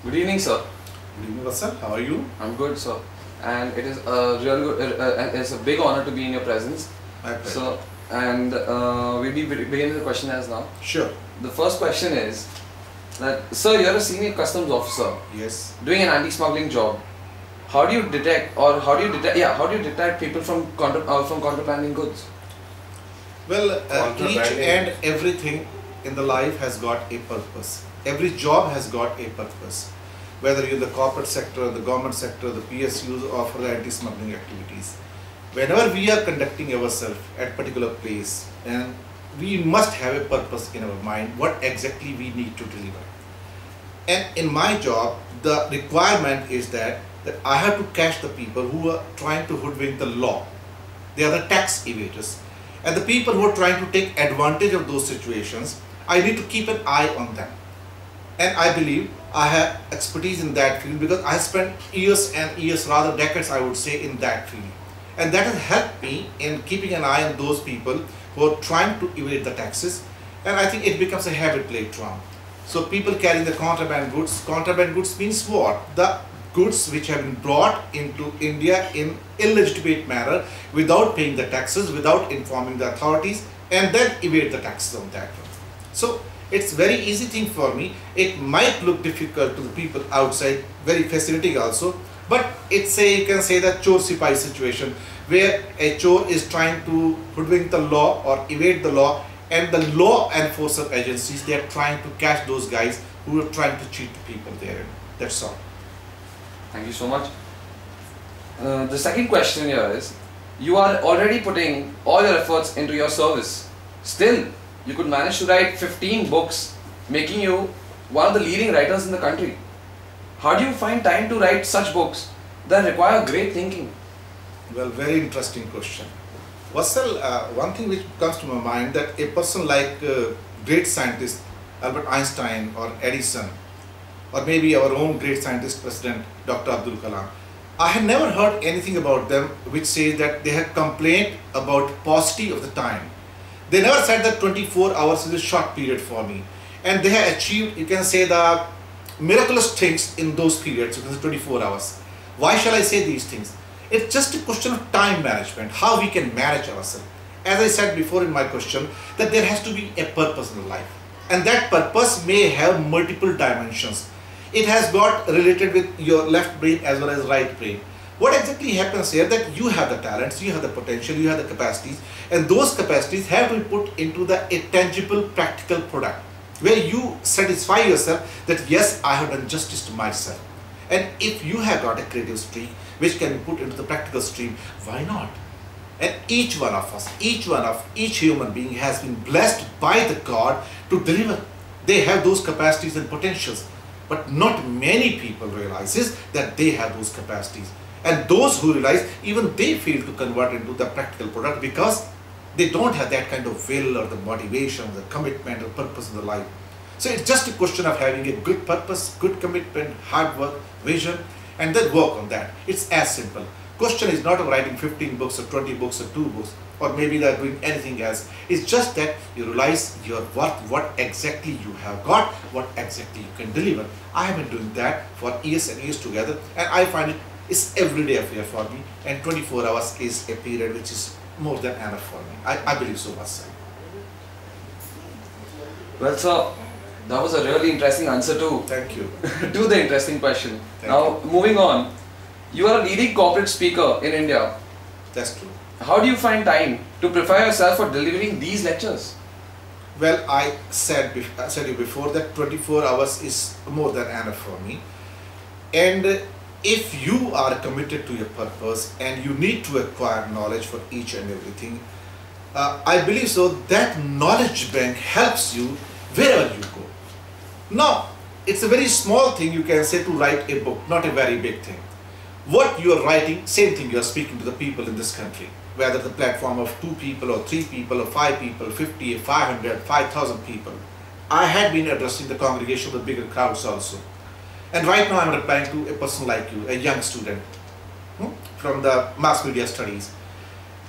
Good evening, sir. Good evening, Vatsal. How are you? I'm good, sir. And it is a real good, it's a big honor to be in your presence. My pleasure. So, and we'll be beginning the question as now. Sure. The first question is that, sir, you're a senior customs officer Yes. doing an anti-smuggling job. How do you detect, how do you detect people from contrabanding goods? Well, each and everything in the life has got a purpose. Every job has got a purpose. Whether you're in the corporate sector, the government sector, the PSUs, or for the anti-smuggling activities. Whenever we are conducting ourselves at a particular place, and we must have a purpose in our mind, what exactly we need to deliver. And in my job, the requirement is that I have to catch the people who are trying to hoodwink the law. They are the tax evaders. And the people who are trying to take advantage of those situations, I need to keep an eye on them. And I believe I have expertise in that field because I spent years and years, rather decades I would say, in that field. And that has helped me in keeping an eye on those people who are trying to evade the taxes. And I think it becomes a habit later on. So people carrying the contraband goods means what? The goods which have been brought into India in illegitimate manner without paying the taxes, without informing the authorities, and then evade the taxes on that one. So it's very easy thing for me. It might look difficult to the people outside, very fascinating also, but it's you can say that chore sipai situation where a chore is trying to hoodwink the law or evade the law, and the law enforcer agencies, they are trying to catch those guys who are trying to cheat people there. That's all. Thank you so much. The second question here is, you are already putting all your efforts into your service. Still, you could manage to write 15 books, making you one of the leading writers in the country. How do you find time to write such books that require great thinking? Well, very interesting question. Vatsal, one thing which comes to my mind, that a person like great scientist Albert Einstein or Edison, or maybe our own great scientist president Dr. Abdul Kalam, I have never heard anything about them which says that they have complained about paucity of the time. They never said that 24 hours is a short period for me, and they have achieved, you can say, the miraculous things in those periods, you can say 24 hours. Why shall I say these things? It's just a question of time management, how we can manage ourselves. As I said before in my question, that there has to be a purpose in life, and that purpose may have multiple dimensions. It has got related with your left brain as well as right brain. What exactly happens here, that you have the talents, you have the potential, you have the capacities, and those capacities have to be put into a tangible, practical product, where you satisfy yourself that yes, I have done justice to myself. And if you have got a creative streak which can be put into the practical stream, why not? And each one of us, each human being has been blessed by the God to deliver. They have those capacities and potentials, but not many people realizes that they have those capacities. And those who realize, even they fail to convert into the practical product because they don't have that kind of will or the motivation, the commitment or purpose in their life. So it's just a question of having a good purpose, good commitment, hard work, vision, and then work on that. It's as simple. Question is not of writing 15 books or 20 books or 2 books, or maybe they're doing anything else. It's just that you realize your worth, what exactly you have got, what exactly you can deliver. I have been doing that for years and years together, and I find it's everyday affair for me, and 24 hours is a period which is more than enough for me. I believe so much. Well, sir, that was a really interesting answer too. Thank you. To the interesting question. Thank now, moving on, you are a leading corporate speaker in India. That's true. How do you find time to prepare yourself for delivering these lectures? Well, I said you before that 24 hours is more than enough for me. And if you are committed to your purpose and you need to acquire knowledge for each and everything, I believe so that knowledge bank helps you wherever you go. Now, it's a very small thing, you can say, to write a book, not a very big thing. What you are writing, same thing you are speaking to the people in this country, whether the platform of 2 people or 3 people or 5 people, 50, 500, 5,000 people. I had been addressing the congregation with bigger crowds also. And right now I am replying to a person like you, a young student from the mass media studies.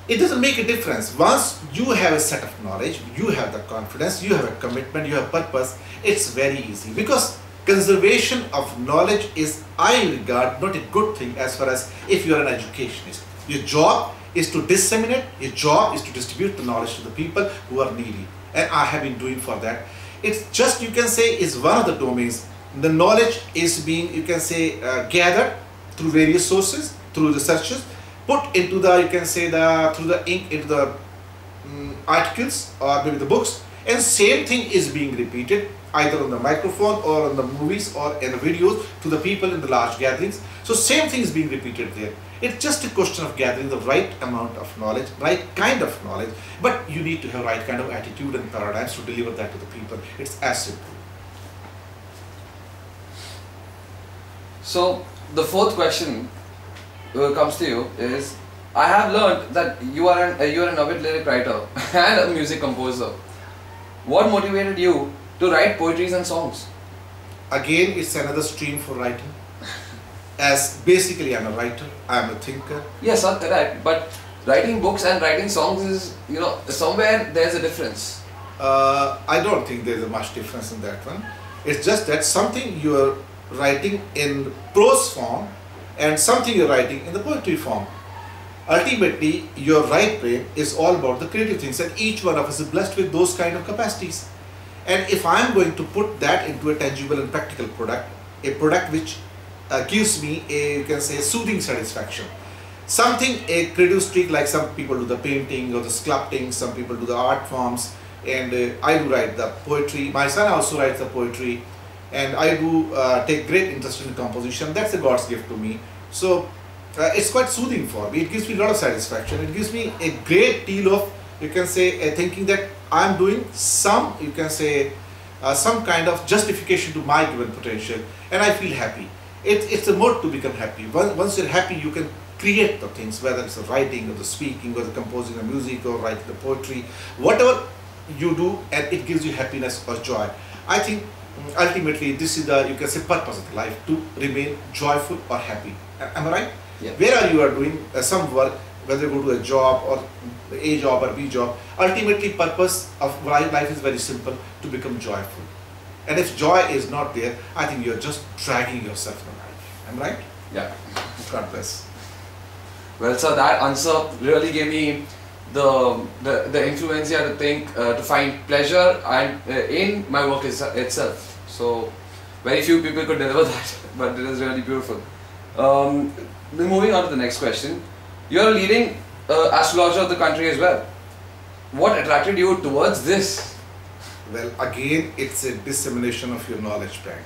It doesn't make a difference. Once you have a set of knowledge, you have the confidence, you have a commitment, you have purpose, it's very easy. Because conservation of knowledge is, I regard, not a good thing as far as if you are an educationist. Your job is to disseminate, your job is to distribute the knowledge to the people who are needy, and I have been doing for that. It's just, you can say, is one of the domains. The knowledge is being, you can say, gathered through various sources, through researches, put into the, you can say, through the ink, into the articles or maybe the books, and same thing is being repeated either on the microphone or on the movies or in the videos to the people in the large gatherings. So same thing is being repeated there. It's just a question of gathering the right amount of knowledge, right kind of knowledge, but you need to have right kind of attitude and paradigms to deliver that to the people. It's as simple. So the fourth question comes to you is, I have learned that you are an avid lyric writer and a music composer. What motivated you to write poetries and songs? Again, it's another stream for writing. As basically I'm a writer, I'm a thinker. Yes, sir, correct. But writing books and writing songs is, you know, somewhere there's a difference. I don't think there's a much difference in that one. It's just that something you're writing in prose form and something you're writing in the poetry form. Ultimately, your right brain is all about the creative things, and each one of us is blessed with those kind of capacities. And if I'm going to put that into a tangible and practical product, a product which gives me a, you can say, soothing satisfaction, something, a creative streak, like some people do the painting or the sculpting, some people do the art forms, and I do write the poetry. My son also writes the poetry, and I do take great interest in composition. That's a God's gift to me. So it's quite soothing for me. It gives me a lot of satisfaction. It gives me a great deal of, you can say, thinking that I'm doing some, you can say, some kind of justification to my given potential, and I feel happy. It's a mode to become happy. Once you're happy, you can create the things, whether it's the writing or the speaking or the composing the music or writing the poetry, whatever you do, and it gives you happiness or joy. I think ultimately this is the, you can say, purpose of life, to remain joyful or happy. Am I right? Yeah. Where you are doing some work, whether you go to a job or A job or B job, ultimately purpose of life is very simple, to become joyful. And if joy is not there, I think you're just dragging yourself in life. Am I right? Yeah. God bless. Well, sir, that answer really gave me the influence here to think, to find pleasure and in my work itself. So very few people could deliver that, but it is really beautiful. Moving on to the next question. You're a leading astrologer of the country as well. What attracted you towards this? Well, again, it's a dissemination of your knowledge bank.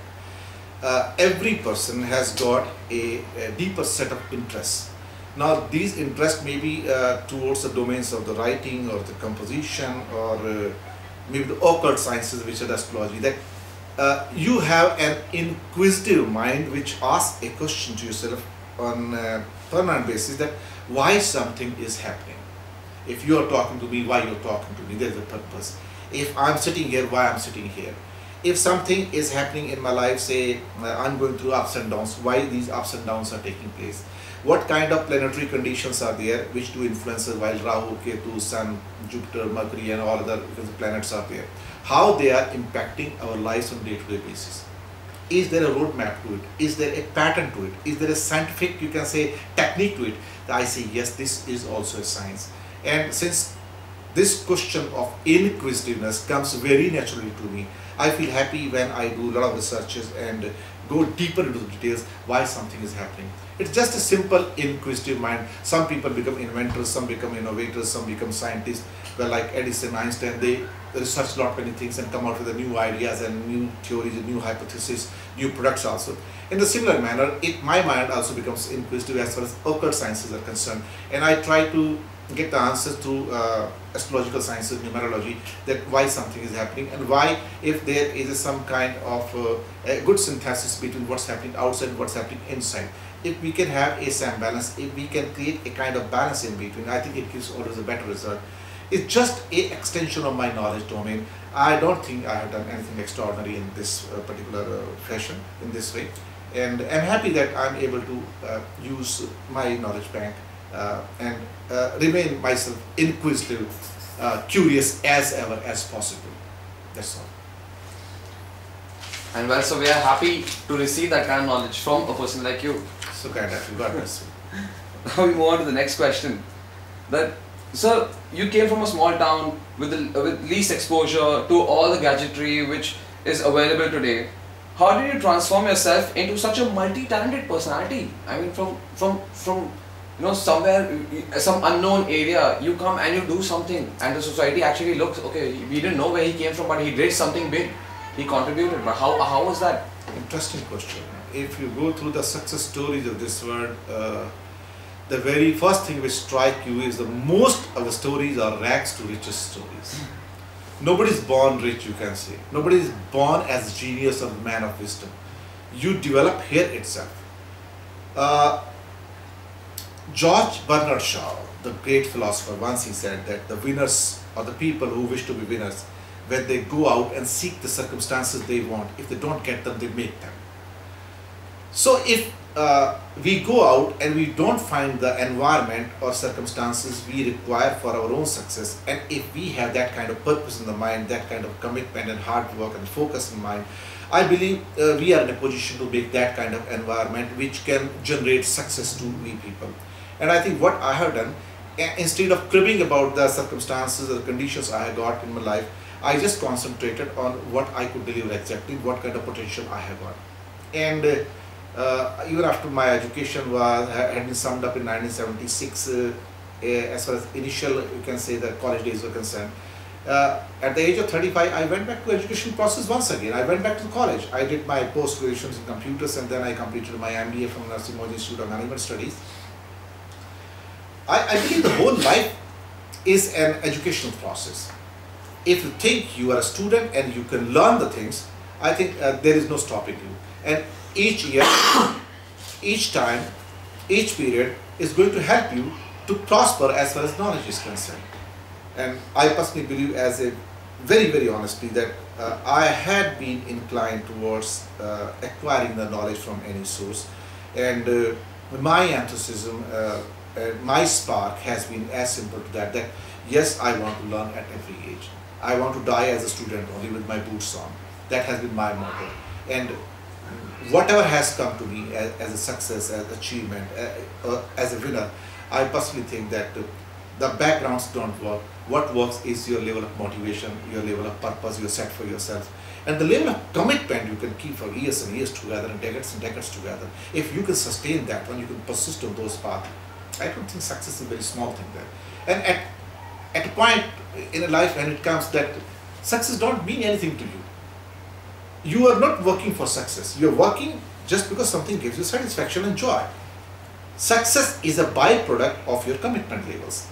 Every person has got a deeper set of interests. Now, these interests may be towards the domains of the writing or the composition or maybe the occult sciences, which are the astrology. That you have an inquisitive mind which asks a question to yourself on a permanent basis, that why something is happening. If you are talking to me, why you're talking to me, there's a purpose. If I'm sitting here, why I'm sitting here. If something is happening in my life, say I'm going through ups and downs, why these ups and downs are taking place. What kind of planetary conditions are there which do influence while Rahu, Ketu, Sun, Jupiter, Mercury and all other planets are there. How they are impacting our lives on a day-to-day basis. Is there a roadmap to it? Is there a pattern to it? Is there a scientific, you can say, technique to it? I say, yes, this is also a science. And since this question of inquisitiveness comes very naturally to me, I feel happy when I do a lot of researches and go deeper into the details why something is happening. It's just a simple inquisitive mind. Some people become inventors, some become innovators, some become scientists. Well, like Edison, Einstein, they research a lot many things and come out with the new ideas and new theories and new hypotheses, new products also. In a similar manner, my mind also becomes inquisitive as far as occult sciences are concerned, and I try to get the answers through astrological sciences, numerology, that why something is happening and why, if there is some kind of a good synthesis between what's happening outside and what's happening inside. If we can have a same balance, if we can create a kind of balance in between, I think it gives always a better result. It's just a extension of my knowledge domain. I don't think I have done anything extraordinary in this particular fashion, in this way. And I'm happy that I'm able to use my knowledge bank and remain myself inquisitive, curious as ever as possible. That's all. And well, so we are happy to receive that kind of knowledge from a person like you. So kind of you. God bless you. Now we move on to the next question. That, sir, you came from a small town with least exposure to all the gadgetry which is available today. How did you transform yourself into such a multi-talented personality? I mean, from somewhere, some unknown area, you come and you do something, and the society actually looks, okay, we didn't know where he came from, but he did something big. He contributed. But how was that? Interesting question. If you go through the success stories of this world, the very first thing which strike you is the most of the stories are rags to riches stories. Nobody is born rich, you can say. Nobody is born as genius or man of wisdom. You develop here itself. George Bernard Shaw, the great philosopher, once he said that the winners or the people who wish to be winners, when they go out and seek the circumstances they want, if they don't get them, they make them. So if we go out and we don't find the environment or circumstances we require for our own success, and if we have that kind of purpose in the mind, that kind of commitment and hard work and focus in mind, I believe we are in a position to make that kind of environment which can generate success to we people. And I think what I have done, instead of cribbing about the circumstances or the conditions I have got in my life, I just concentrated on what I could deliver exactly, what kind of potential I have got. And even after my education had been summed up in 1976, as far as initial, you can say, the college days were concerned, at the age of 35, I went back to education process once again. I went back to college. I did my post-graduations in computers, and then I completed my MBA from Nursing Institute of Management Studies. I believe the whole life is an educational process. If you think you are a student and you can learn the things, I think there is no stopping you. And each year, each time, each period is going to help you to prosper as far as knowledge is concerned. And I personally believe, as a very, very honestly, that I had been inclined towards acquiring the knowledge from any source. And my enthusiasm, my spark has been as simple to that yes, I want to learn at every age. I want to die as a student only with my boots on. That has been my motto. And whatever has come to me as a success, as achievement, as a winner, I personally think that the backgrounds don't work. What works is your level of motivation, your level of purpose you set for yourself, and the level of commitment you can keep for years and years together and decades together. If you can sustain that one, you can persist on those paths. I don't think success is a very small thing there. And at a point in a life when it comes that success don't mean anything to you. You are not working for success. You are working just because something gives you satisfaction and joy. Success is a byproduct of your commitment levels.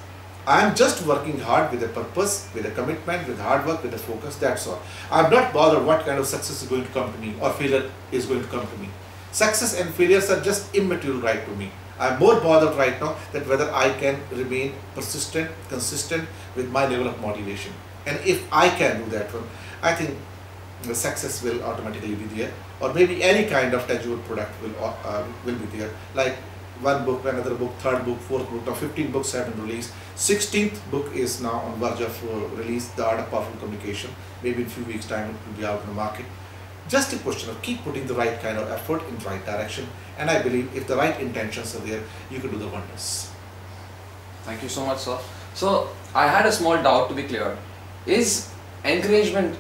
I am just working hard with a purpose, with a commitment, with hard work, with a focus, that's all. I am not bothered what kind of success is going to come to me or failure is going to come to me. Success and failures are just immaterial right to me. I am more bothered right now that whether I can remain persistent, consistent with my level of motivation. And if I can do that one, I think the success will automatically be there, or maybe any kind of tangible product will be there. Like one book, another book, third book, fourth book. Now 15 books have been released. 16th book is now on verge of release, The Art of Powerful Communication. Maybe in a few weeks' time it will be out in the market. Just a question of keep putting the right kind of effort in the right direction, and I believe if the right intentions are there, you can do the wonders. Thank you so much, sir. So I had a small doubt to be cleared. Is encouragement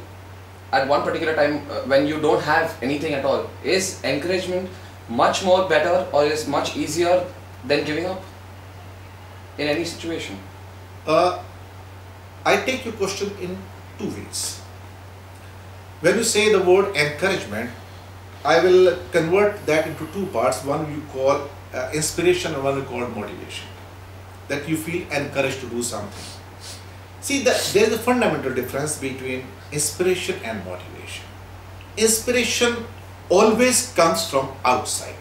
at one particular time when you don't have anything at all, is encouragement much more better or is much easier than giving up in any situation? I take your question in two ways. When you say the word encouragement, I will convert that into two parts. One you call inspiration and one you call motivation. That you feel encouraged to do something. See, there is a fundamental difference between inspiration and motivation. Inspiration always comes from outside.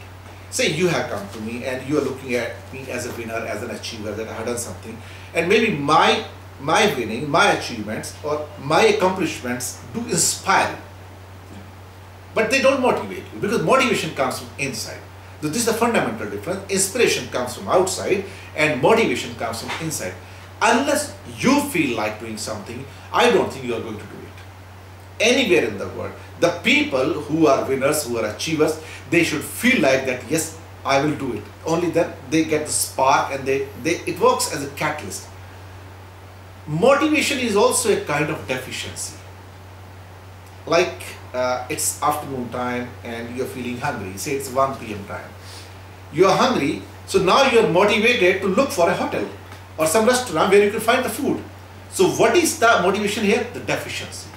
Say you have come to me and you are looking at me as a winner, as an achiever, that I have done something, and maybe my winning, my achievements or my accomplishments do inspire you, but they don't motivate you, because motivation comes from inside. So this is the fundamental difference. Inspiration comes from outside and motivation comes from inside. Unless you feel like doing something, I don't think you are going to do it. anywhere in the world, the people who are winners, who are achievers, they should feel like that, yes, I will do it. Only then they get the spark, and it works as a catalyst. Motivation is also a kind of deficiency. Like it's afternoon time and you're feeling hungry. Say it's 1 p.m. time. You're hungry, so now you're motivated to look for a hotel or some restaurant where you can find the food. So what is the motivation here? The deficiency.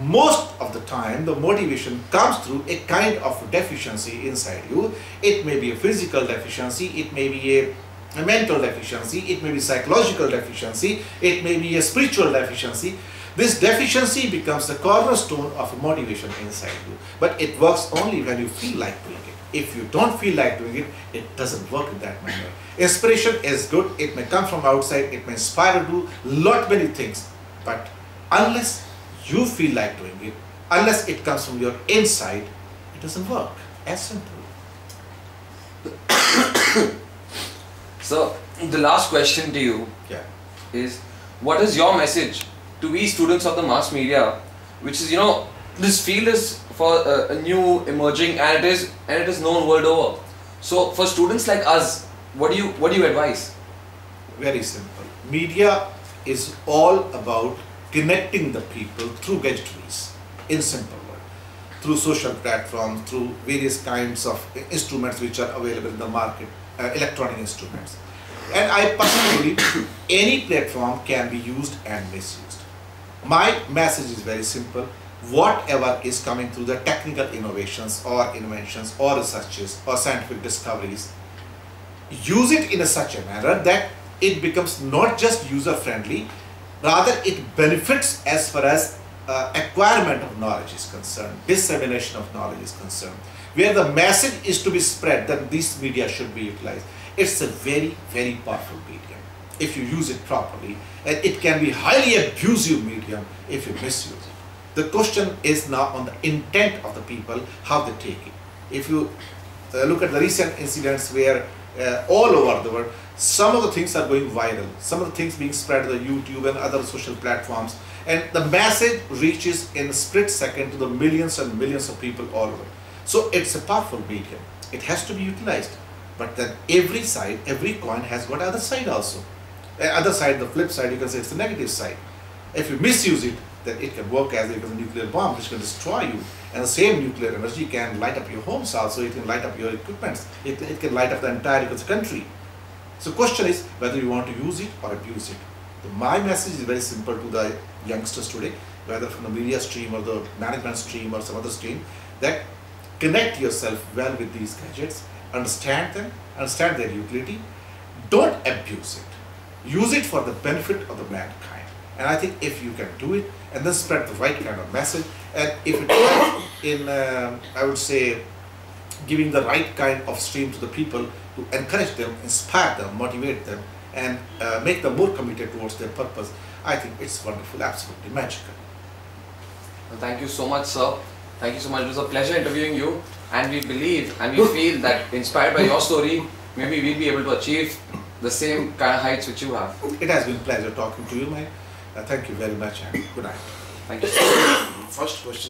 Most of the time, the motivation comes through a kind of deficiency inside you. It may be a physical deficiency, it may be a mental deficiency, it may be psychological deficiency, it may be a spiritual deficiency. This deficiency becomes the cornerstone of motivation inside you. But it works only when you feel like doing it. If you don't feel like doing it, it doesn't work in that manner. Inspiration is good. It may come from outside. It may inspire you to do lot many things. But unless you feel like doing it, unless it comes from your inside, it doesn't work. As simple. So, the last question to you is, what is your message to we students of the mass media, which is, this field is for a new emerging, and it is known world over. So for students like us, what do you advise? Very simple. Media is all about connecting the people through gadgetries, in simple word, through social platforms, through various kinds of instruments which are available in the market, electronic instruments. And I personally believe any platform can be used and misused. My message is very simple. Whatever is coming through the technical innovations or inventions or researches or scientific discoveries, use it in such a manner that it becomes not just user friendly, rather it benefits as far as acquirement of knowledge is concerned, dissemination of knowledge is concerned. Where the message is to be spread, that this media should be utilized. It's a very, very powerful medium if you use it properly, and it can be highly abusive medium if you misuse it. The question is now on the intent of the people, how they take it. If you look at the recent incidents where all over the world, some of the things are going viral, some of the things being spread on YouTube and other social platforms, and the message reaches in a split second to the millions and millions of people all over. So it's a powerful medium. It has to be utilized. But then every side, every coin has got other side also. Other side, the flip side, you can say it's the negative side. If you misuse it, then it can work as a nuclear bomb which can destroy you. And the same nuclear energy can light up your homes also, it can light up your equipments, it can light up the entire country. So the question is whether you want to use it or abuse it. My message is very simple to the youngsters today, whether from the media stream or the management stream or some other stream, that connect yourself well with these gadgets, understand them, understand their utility, don't abuse it. Use it for the benefit of the mankind. And I think if you can do it and then spread the right kind of message, and if it helps in, I would say, giving the right kind of stream to the people to encourage them, inspire them, motivate them, and make them more committed towards their purpose, I think it's wonderful, absolutely magical. Well, thank you so much, sir. Thank you so much. It was a pleasure interviewing you, and we believe and we feel that inspired by your story, maybe we'll be able to achieve the same kind of heights which you have. It has been a pleasure talking to you, mate. Thank you very much and good night. Thank you. First question.